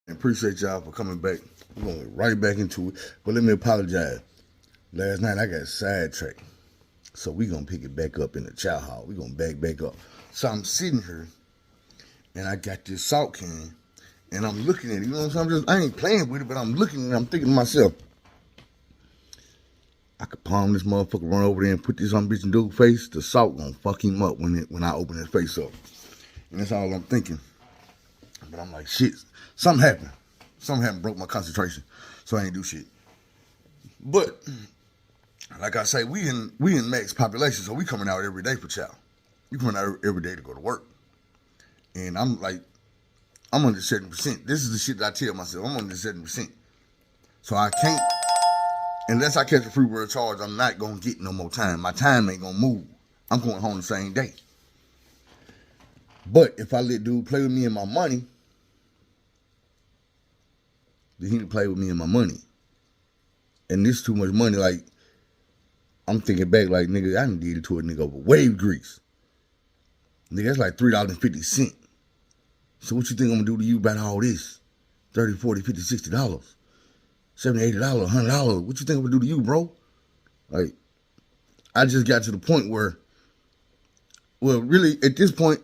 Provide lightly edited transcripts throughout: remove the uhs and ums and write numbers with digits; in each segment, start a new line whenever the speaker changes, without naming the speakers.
Appreciate y'all for coming back. We're going to get right back into it. But let me apologize. Last night I got sidetracked. So we're going to pick it back up in the chow hall. We're going to back up. So I'm sitting here and I got this salt can and I'm looking at it. You know what I'm saying? I ain't playing with it, but I'm looking and I'm thinking to myself, I could palm this motherfucker, run over there and put this on bitch and dude's face. The salt gonna fuck him up when I open his face up. And that's all I'm thinking. But I'm like, shit, something happened. Something happened, broke my concentration. So I ain't do shit. But like I say, we in max population, so we coming out every day for chow. We coming out every day to go to work. And I'm like, I'm under 70%. This is the shit that I tell myself. I'm under 70%. So I can't, unless I catch a free word charge, I'm not gonna get no more time. My time ain't gonna move. I'm going home the same day. But if I let dude play with me and my money, then he can play with me and my money. And this too much money, like, I'm thinking back, like, nigga, I done did it to a nigga over wave grease. Nigga, that's like $3.50. So what you think I'm gonna do to you about all this? $30, $40, $50, $60, $70, $80, $100. What you think I'm gonna do to you, bro? Like, I just got to the point where, well, really, at this point,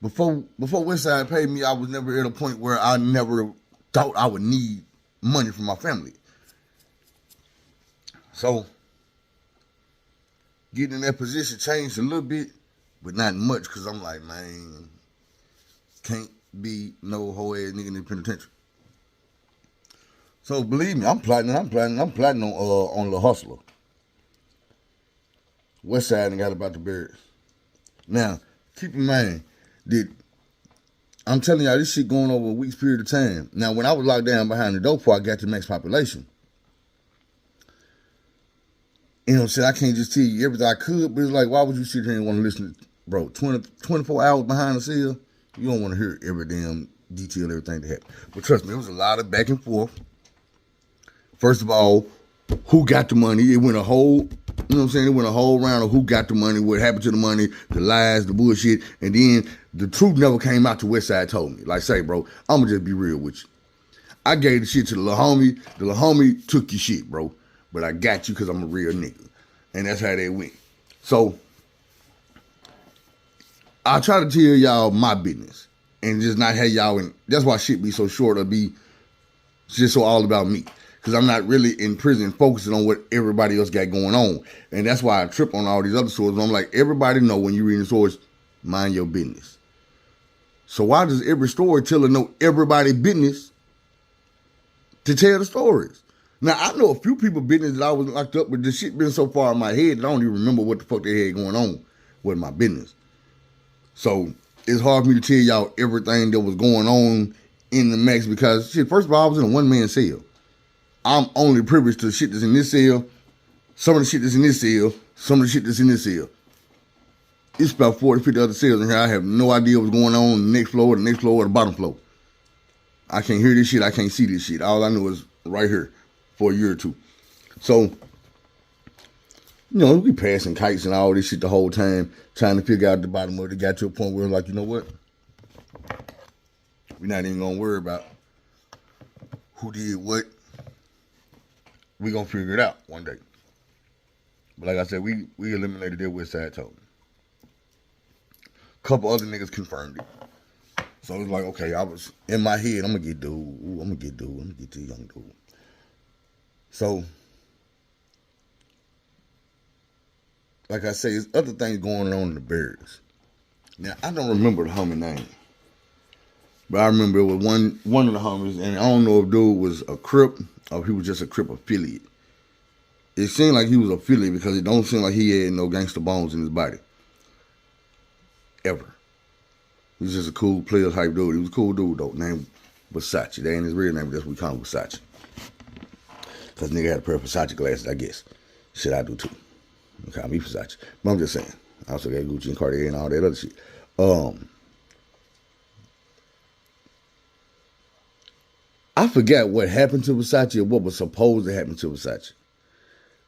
before Westside paid me, I was never at a point where I never thought I would need money from my family. So, getting in that position changed a little bit, but not much, because I'm like, man, can't be no whole ass nigga in the penitentiary. So believe me, I'm plotting on the hustler. Westside ain't got about the birds. Now, keep in mind that I'm telling y'all this shit going over a week's period of time. Now, when I was locked down behind the door before I got to max population, you know what I'm saying? I can't just tell you everything I could, but it's like, why would you sit here and want to listen to, bro, 24 hours behind the cell? You don't want to hear every damn detail, everything that happened. But trust me, it was a lot of back and forth. First of all, who got the money? It went a whole, you know what I'm saying? It went a whole round of who got the money, what happened to the money, the lies, the bullshit. And then the truth never came out to Westside told me. Like, say, bro, I'm going to just be real with you. I gave the shit to the little homie. The little homie took your shit, bro. But I got you because I'm a real nigga. And that's how they went. So, I try to tell y'all my business. And just not have y'all in. That's why shit be so short or be just so all about me. Because I'm not really in prison focusing on what everybody else got going on. And that's why I trip on all these other stories. I'm like, everybody know when you read the stories, mind your business. So why does every storyteller know everybody's business to tell the stories? Now, I know a few people business that I was locked up, but the shit been so far in my head that I don't even remember what the fuck they had going on with my business. So it's hard for me to tell y'all everything that was going on in the max because, shit, first of all, I was in a one-man cell. I'm only privileged to the shit that's in this cell, some of the shit that's in this cell, some of the shit that's in this cell. It's about 40, 50 other cells in here. I have no idea what's going on the next floor, or the bottom floor. I can't hear this shit. I can't see this shit. All I know is right here for a year or two. So, you know, we passing kites and all this shit the whole time, trying to figure out the bottom of it. It got to a point where we're like, you know what? We're not even going to worry about who did what. We gonna figure it out one day. But like I said, we eliminated their Westside told me. Couple other niggas confirmed it. So it was like, okay, I was in my head, I'm gonna get dude. Ooh, I'm gonna get the young dude. So, like I say, there's other things going on in the barracks. Now, I don't remember the homie name. But I remember it was one of the homies, and I don't know if dude was a Crip or if he was just a Crip affiliate. It seemed like he was affiliate because it don't seem like he had no gangster bones in his body. Ever. He was just a cool player type dude. He was a cool dude though, named Versace. That ain't his real name, but that's what we call him, Versace. Because nigga had a pair of Versace glasses, I guess. Shit, I do too. They call me Versace. But I'm just saying. I also got Gucci and Cartier and all that other shit. I forgot what happened to Versace or what was supposed to happen to Versace.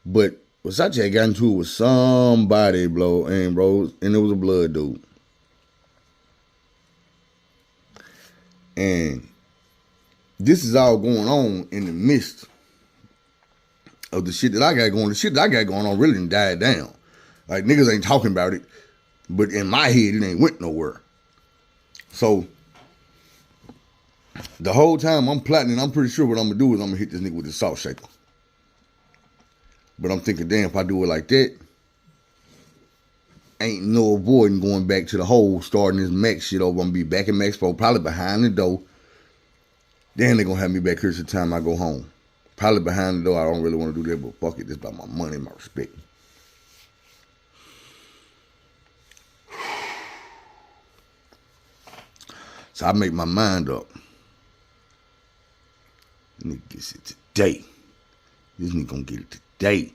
But Versace had gotten into it with somebody, bro, and it was a blood dude. And this is all going on in the midst of the shit that I got going. The shit that I got going on really didn't die down. Like, niggas ain't talking about it, but in my head, it ain't went nowhere. So, the whole time I'm plotting, I'm pretty sure what I'm gonna do is I'm gonna hit this nigga with the salt shaker. But I'm thinking, damn, if I do it like that, ain't no avoiding going back to the hole, starting this Max shit over. I'm gonna be back in Maxpo, probably behind the door. Then they gonna have me back here till the time I go home. Probably behind the door. I don't really want to do that, but fuck it. This about my money, my respect. So I make my mind up. Nigga gets it today. This nigga gonna get it today.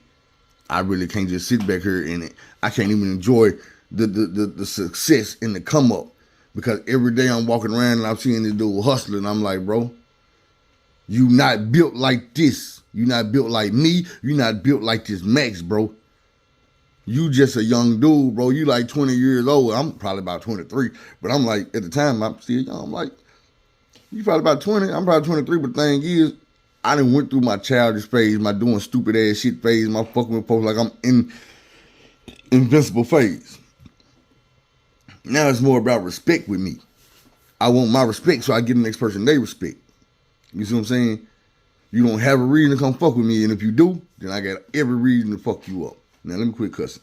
I really can't just sit back here and I can't even enjoy the success and the come up, because every day I'm walking around and I'm seeing this dude hustling. I'm like, bro, you not built like this. You not built like me. You not built like this Max, bro. You just a young dude, bro. You like 20 years old. I'm probably about 23, but I'm like, at the time, I'm still young. I'm like, you probably about 20. I'm probably 23, but the thing is, I done went through my childish phase, my doing stupid ass shit phase, my fucking with folks like I'm in invincible phase. Now it's more about respect with me. I want my respect, so I give the next person their respect. You see what I'm saying? You don't have a reason to come fuck with me, and if you do, then I got every reason to fuck you up. Now let me quit cussing.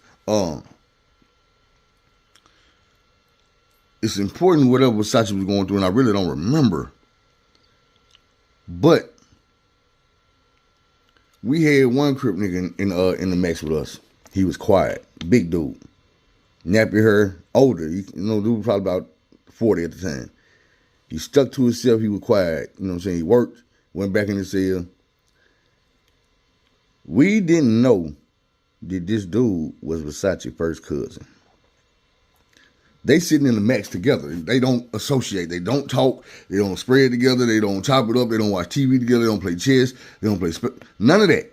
It's important whatever Versace was going through, and I really don't remember. But we had one Crip nigga in the Max with us. He was quiet, big dude, nappy hair, older. Dude was probably about 40 at the time. He stuck to himself. He was quiet. You know what I'm saying? He worked, went back in the cell. We didn't know that this dude was Versace's first cousin. They sitting in the Max together. They don't associate. They don't talk. They don't spread together. They don't chop it up. They don't watch TV together. They don't play chess. They don't play none of that.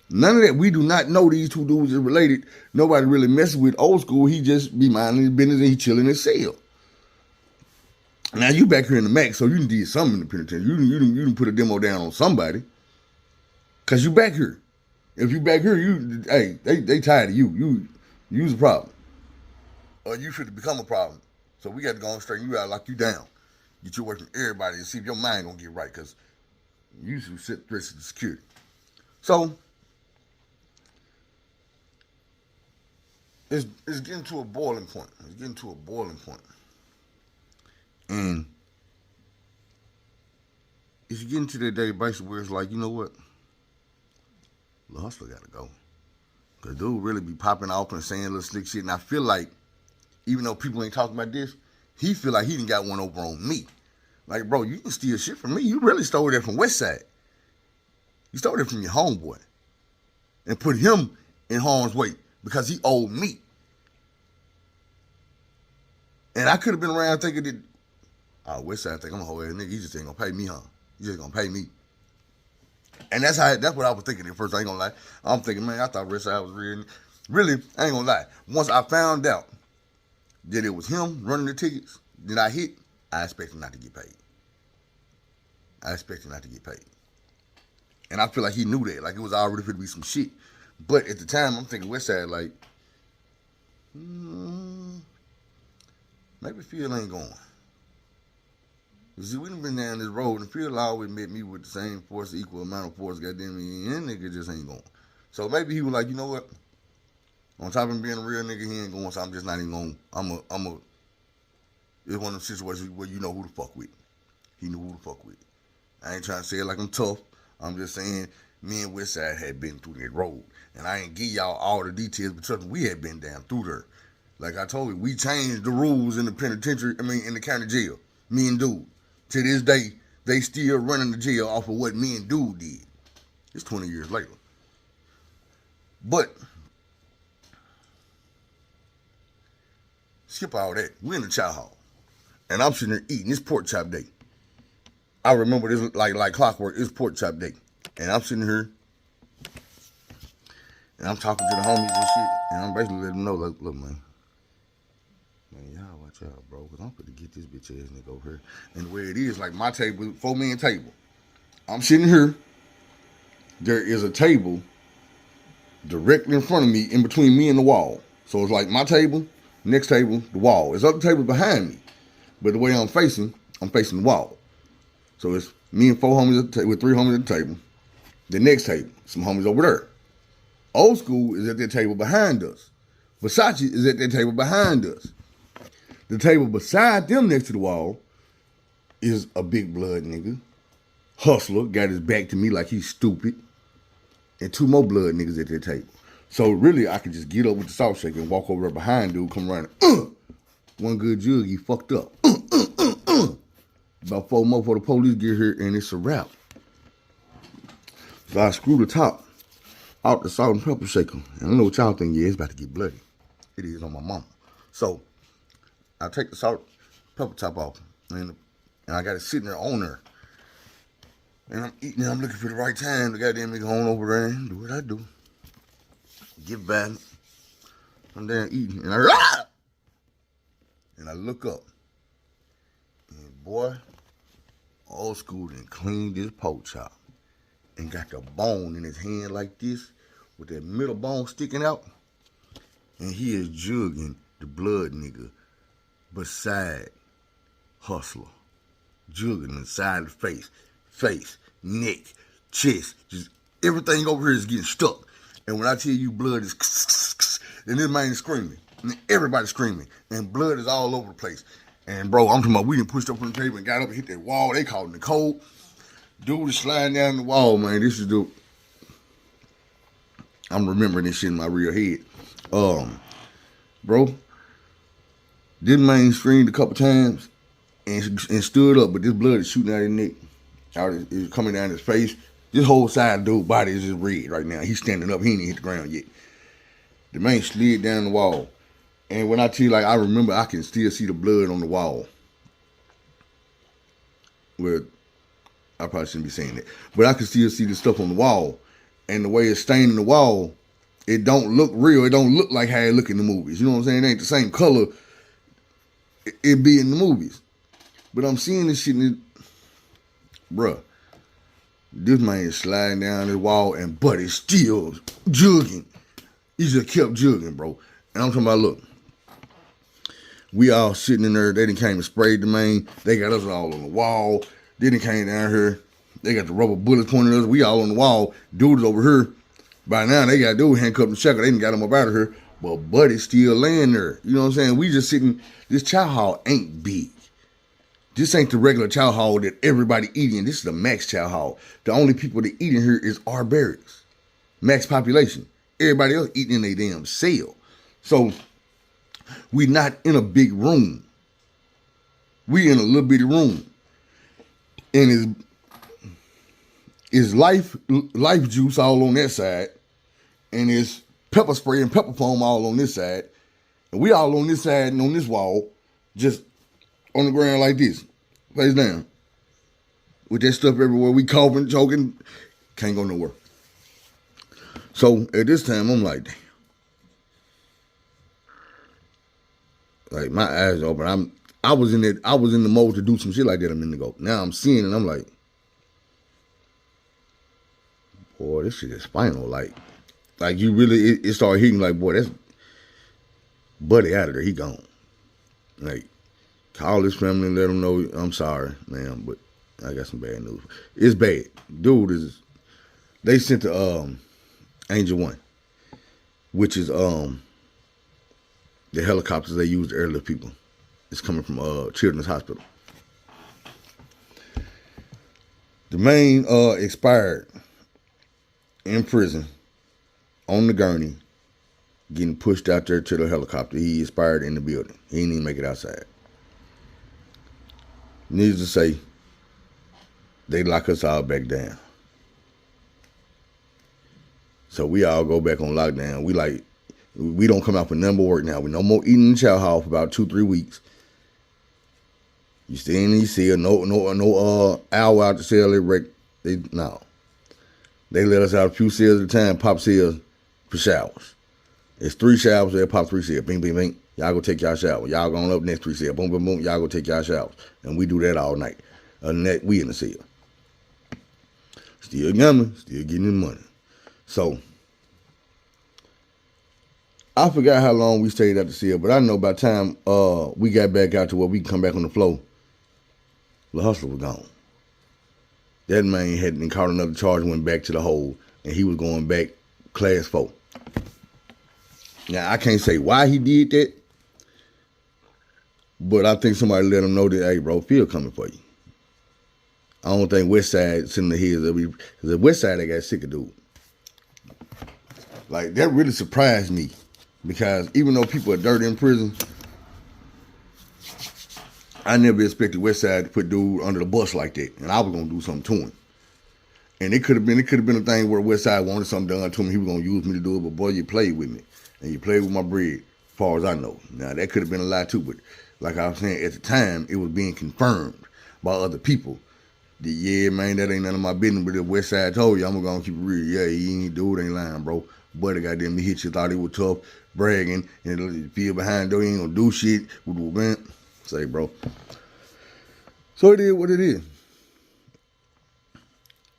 None of that. We do not know these two dudes are related. Nobody really messes with old school. He just be minding his business and he chilling in his cell. Now you back here in the Max, so you did something in the penitentiary. You didn't put a demo down on somebody, cause you back here. If you back here, they tired of you. You's a problem. Or you should become a problem. So we got to go on straight. You got to lock you down. Get you away from everybody and see if your mind going to get right, because you should sit threats to security. So, it's getting to a boiling point. And it's getting to that day basically where it's like, you know what? The hustler got to go. Because dude really be popping off and saying little slick shit. And I feel like, even though people ain't talking about this, he feel like he done got one over on me. Like, bro, you can steal shit from me. You really stole that from Westside. You stole it from your homeboy. And put him in harm's way because he owed me. And I could have been around thinking that, Westside think I'm a whole ass nigga. He just ain't gonna pay me, huh? He just gonna pay me. And that's what I was thinking at first. I ain't gonna lie. I'm thinking, man, I thought Westside was real. Really, I ain't gonna lie. Once I found out that it was him running the tickets that I hit, I expected not to get paid. And I feel like he knew that. Like, it was already going to be some shit. But at the time, I'm thinking Westside, like, maybe Phil ain't going. You see, we done been down this road, and Phil always met me with the same force, equal amount of force, goddamn me, and that nigga just ain't going. So maybe he was like, you know what? On top of being a real nigga, he ain't going, so I'm just not even going. It's one of them situations where you know who to fuck with. He knew who to fuck with. I ain't trying to say it like I'm tough. I'm just saying me and Westside had been through that road. And I ain't give y'all all the details, but trust me, we had been down through there. Like I told you, we changed the rules in the penitentiary, in the county jail. Me and Dude. To this day, they still running the jail off of what me and Dude did. It's 20 years later. But skip all that. We in the chow hall. And I'm sitting there eating. It's pork chop day. I remember this like clockwork. It's pork chop day. And I'm sitting here. And I'm talking to the homies and shit. And I'm basically letting them know, look, man. Man, y'all watch out, bro. Because I'm going to get this bitch ass nigga over here. And the way it is, like my table, 4-man table. I'm sitting here. There is a table directly in front of me, in between me and the wall. So it's like my table, next table, the wall. It's other tables behind me, but the way I'm facing the wall. So it's me and four homies at the with three homies at the table. The next table, some homies over there. Old school is at that table behind us. Versace is at that table behind us. The table beside them next to the wall is a big blood nigga. Hustler, got his back to me like he's stupid. And two more blood niggas at that table. So really, I could just get up with the salt shaker and walk over there behind dude, come around one good jug, he fucked up. About 4 more before the police get here, and it's a wrap. So I screw the top out the salt and pepper shaker. And I don't know what y'all think, yeah, it's about to get bloody. It is on my mama. So I take the salt pepper top off, and I got it sitting there on there. And I'm eating, I'm looking for the right time to goddamn nigga on over there and do what I do. Get back. I'm there eating, and I look up. And boy, old school done cleaned this pork chop and got the bone in his hand like this with that middle bone sticking out. And he is jugging the blood nigga beside Hustler. Jugging inside the face, neck, chest, just everything over here is getting stuck. And when I tell you blood is and this man is screaming, and everybody's screaming, and blood is all over the place. And bro, I'm talking about we done pushed up on the table and got up and hit that wall. They called Nicole. Dude is sliding down the wall, man. This is the, I'm remembering this shit in my real head. Bro, this man screamed a couple times and stood up, but this blood is shooting out his neck. It's coming down his face. This whole side of dude's body is just red right now. He's standing up. He ain't hit the ground yet. The man slid down the wall. And when I tell you, like, I remember I can still see the blood on the wall. Well, I probably shouldn't be saying that. But I can still see the stuff on the wall. And the way it's staining the wall, it don't look real. It don't look like how it look in the movies. You know what I'm saying? It ain't the same color it be in the movies. But I'm seeing this shit and bruh, this man is sliding down the wall and Buddy's still jugging. He just kept jugging, bro. And I'm talking about, look, we all sitting in there. They done came and sprayed the man. They got us all on the wall. They done came down here. They got the rubber bullets pointing at us. We all on the wall. Dude is over here. By now, they got dude handcuffed and shackled. They done got him up out of here. But Buddy's still laying there. You know what I'm saying? We just sitting. This chow hall ain't big. This ain't the regular chow hall that everybody eating. This is the max chow hall. The only people that eat in here is our barracks. Max population. Everybody else eating in their damn cell. So we not in a big room. We in a little bitty room. And it's life juice all on that side. And it's pepper spray and pepper foam all on this side. And we all on this side and on this wall, just on the ground like this, face down. With that stuff everywhere, we coughing, choking, can't go nowhere. So at this time, I'm like, damn. Like my eyes are open. I was in the mode to do some shit like that a minute ago. Now I'm seeing it, I'm like, boy, this shit is final. Like you really, it started hitting like, boy, that's Buddy out of there. He gone. Like, call his family and let them know, I'm sorry, man, but I got some bad news. It's bad. Dude they sent to Angel One, which is the helicopters they use to airlift people. It's coming from Children's Hospital. The man expired in prison on the gurney, getting pushed out there to the helicopter. He expired in the building. He didn't even make it outside. Needless to say, they lock us all back down. So we all go back on lockdown. We don't come out for number work now. We no more eating in the chow hall for about 2-3 weeks. You stay in your cell, no hour out the cell. No. They let us out a few cells at a time, pop cells for showers. It's 3 showers, they'll pop 3 cells. Bing, bing, bing. Y'all go take y'all shower. Y'all going up next 3 cells. Boom, boom, boom. Y'all go take y'all showers. And we do that all night. Other than that, we in the cell. Still gambling, still getting his money. So I forgot how long we stayed at the cell, but I know by the time we got back out to where we can come back on the floor, the hustler was gone. That man hadn't caught another charge, went back to the hole, and he was going back class 4. Now, I can't say why he did that, but I think somebody let him know that, hey, bro, Phil coming for you. I don't think Westside sitting the heads of me, because the Westside, they got sick of dude. Like, that really surprised me, because even though people are dirty in prison, I never expected Westside to put dude under the bus like that, and I was gonna do something to him. And it could have been a thing where Westside wanted something done to him. He was gonna use me to do it, but boy, you played with me, and you played with my bread, as far as I know. Now that could have been a lie too, but like I was saying, at the time, it was being confirmed by other people. That, yeah, man, that ain't none of my business. But if Westside told you, I'm gonna keep it real. Yeah, he ain't dude ain't lying, bro. But the goddamn he hit you, thought he was tough, bragging, and feel behind though he ain't gonna do shit with the event. Say, bro. So it is what it is.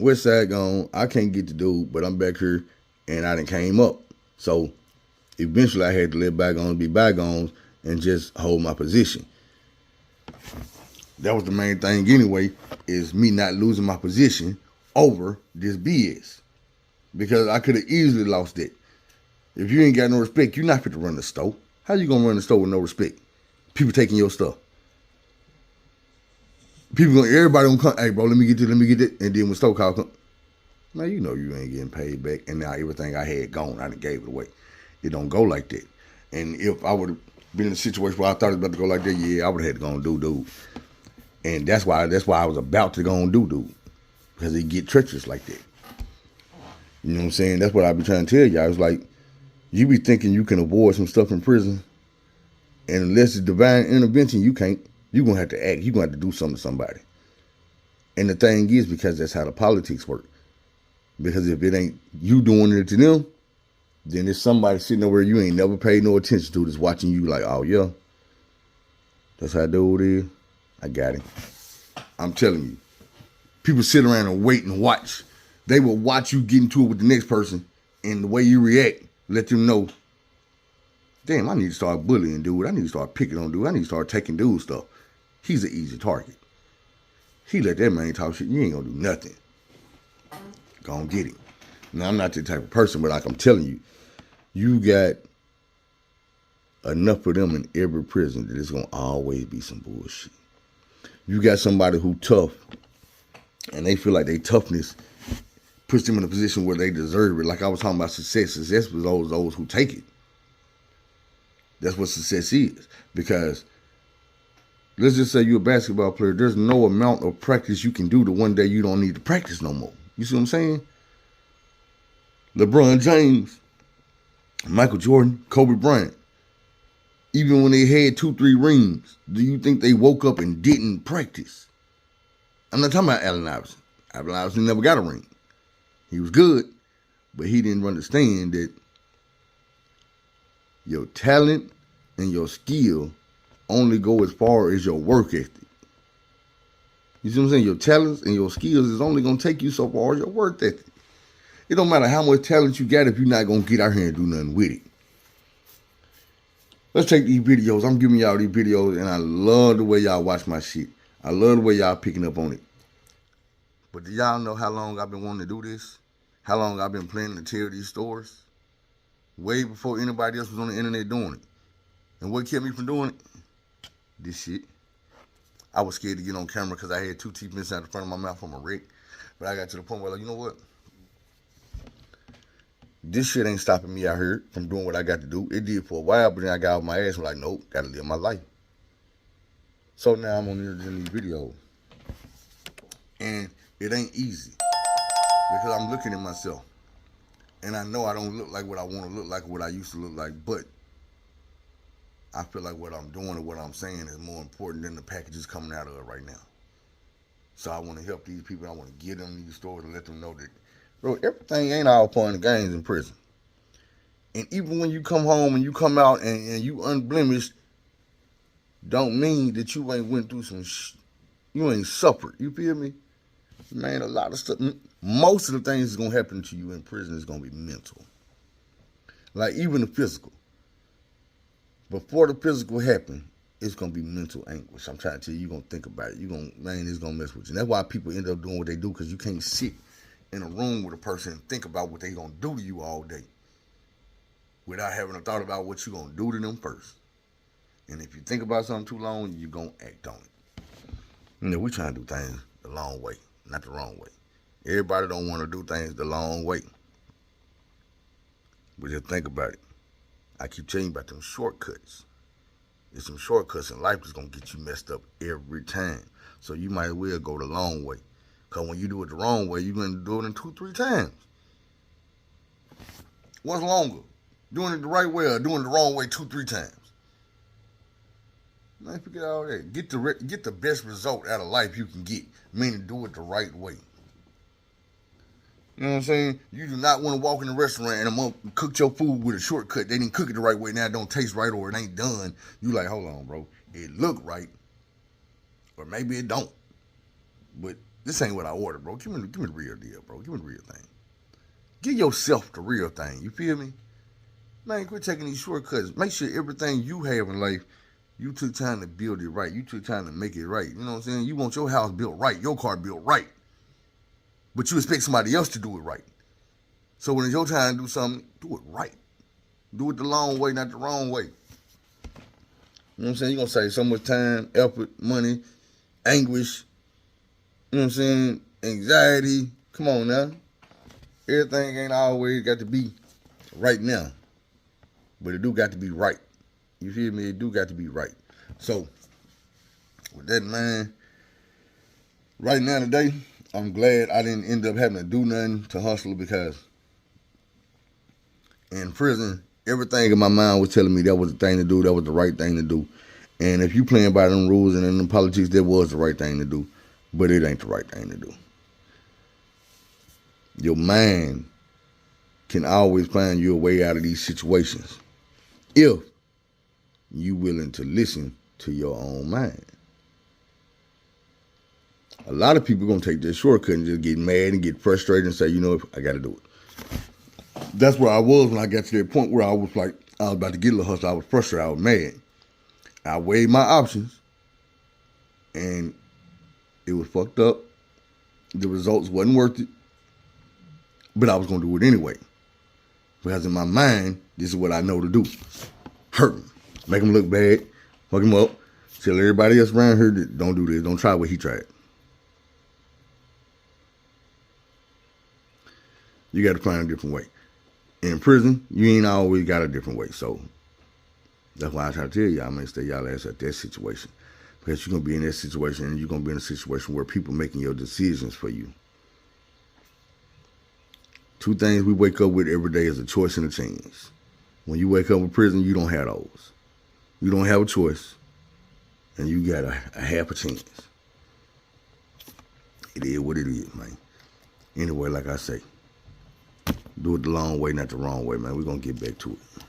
Westside gone. I can't get the dude, but I'm back here, and I done came up. So eventually, I had to let bygones be bygones and just hold my position. That was the main thing anyway, is me not losing my position over this BS. Because I could have easily lost it. If you ain't got no respect, you're not fit to run the store. How you gonna run the store with no respect? People taking your stuff. Everybody gonna come, hey bro, let me get it. And then when store call come, now you know you ain't getting paid back. And now everything I had gone, I done gave it away. It don't go like that. And if I would have been in a situation where I thought it was about to go like that, yeah, I would have had to go and do dude. And that's why I was about to go and do dude. Because it get treacherous like that. You know what I'm saying? That's what I be trying to tell y'all. It's like, you be thinking you can avoid some stuff in prison, and unless it's divine intervention, you can't. You're going to have to act. You're going to have to do something to somebody. And the thing is, because that's how the politics work. Because if it ain't you doing it to them, then there's somebody sitting over where you ain't never paid no attention to that's watching you like, oh, yeah, that's how dude is. I got him. I'm telling you. People sit around and wait and watch. They will watch you get into it with the next person, and the way you react, let them know, damn, I need to start bullying dude. I need to start picking on dude. I need to start taking dude stuff. He's an easy target. He let that man talk shit. You ain't gonna do nothing. Go and get him. Now, I'm not that type of person, but like I'm telling you, you got enough of them in every prison that it's gonna always be some bullshit. You got somebody who tough, and they feel like their toughness puts them in a position where they deserve it. Like I was talking about success. Success was those who take it. That's what success is. Because let's just say you're a basketball player. There's no amount of practice you can do to one day you don't need to practice no more. You see what I'm saying? LeBron James, Michael Jordan, Kobe Bryant. Even when they had 2-3 rings, do you think they woke up and didn't practice? I'm not talking about Allen Iverson. Allen Iverson never got a ring. He was good, but he didn't understand that your talent and your skill only go as far as your work ethic. You see what I'm saying? Your talents and your skills is only going to take you so far as your work ethic. It don't matter how much talent you got if you're not going to get out here and do nothing with it. Let's take these videos. I'm giving y'all these videos, and I love the way y'all watch my shit. I love the way y'all picking up on it. But do y'all know how long I've been wanting to do this? How long I've been planning to tell these stories? Way before anybody else was on the internet doing it. And what kept me from doing it? This shit. I was scared to get on camera because I had 2 teeth missing out the front of my mouth from a wreck. But I got to the point where, like, you know what? This shit ain't stopping me out here from doing what I got to do. It did for a while, but then I got off my ass and was like, nope, gotta live my life. So now I'm on these videos. And it ain't easy. Because I'm looking at myself. And I know I don't look like what I want to look like, what I used to look like, but I feel like what I'm doing and what I'm saying is more important than the packages coming out of it right now. So I want to help these people. I want to give them these stories and let them know that, bro, everything ain't all fun and games in prison. And even when you come home and you come out and you unblemished, don't mean that you ain't went through some you ain't suffered. You feel me? Man, a lot of stuff. Most of the things that's gonna happen to you in prison is gonna be mental. Like even the physical. Before the physical happen, it's gonna be mental anguish. I'm trying to tell you, you're gonna think about it. It's gonna mess with you. And that's why people end up doing what they do, because you can't sit in a room with a person and think about what they gonna do to you all day without having a thought about what you're gonna do to them first. And if you think about something too long, you're gonna act on it. We trying to do things the long way, not the wrong way. Everybody don't want to do things the long way. But just think about it. I keep telling you about them shortcuts. There's some shortcuts in life that's going to get you messed up every time. So you might as well go the long way. Because when you do it the wrong way, you're going to do it in 2-3 times. What's longer? Doing it the right way or doing it the wrong way 2-3 times? Man, forget all that. Get the best result out of life you can get. Meaning do it the right way. You know what I'm saying? You do not want to walk in a restaurant and I'm going to cook your food with a shortcut. They didn't cook it the right way. Now it don't taste right or it ain't done. You like, hold on, bro. It look right. Or maybe it don't. But this ain't what I ordered, bro. Give me the real deal, bro. Give me the real thing. Give yourself the real thing. You feel me? Man, quit taking these shortcuts. Make sure everything you have in life, you took time to build it right. You took time to make it right. You know what I'm saying? You want your house built right. Your car built right. But you expect somebody else to do it right. So when it's your time to do something, do it right. Do it the long way, not the wrong way. You know what I'm saying? You're going to save so much time, effort, money, anguish. You know what I'm saying? Anxiety. Come on now. Everything ain't always got to be right now. But it do got to be right. You feel me? It do got to be right. So, with that in mind, right now today, I'm glad I didn't end up having to do nothing to hustle, because in prison, everything in my mind was telling me that was the thing to do, that was the right thing to do. And if you playing by them rules and in the politics, that was the right thing to do. But it ain't the right thing to do. Your mind can always find you a way out of these situations if you willing to listen to your own mind. A lot of people are going to take this shortcut and just get mad and get frustrated and say, you know, I got to do it. That's where I was when I got to that point where I was like, I was about to get a little hustle. I was frustrated. I was mad. I weighed my options and it was fucked up. The results wasn't worth it, but I was going to do it anyway. Because in my mind, this is what I know to do. Hurt him. Make him look bad. Fuck him up. Tell everybody else around here that don't do this. Don't try what he tried. You got to find a different way. In prison, you ain't always got a different way. So that's why I try to tell y'all, man, stay y'all ass at that situation. Because you're going to be in that situation and you're going to be in a situation where people making your decisions for you. 2 things we wake up with every day is a choice and a chance. When you wake up in prison, you don't have those. You don't have a choice. And you got a half a chance. It is what it is, man. Anyway, like I say, do it the long way, not the wrong way, man. We're going to get back to it.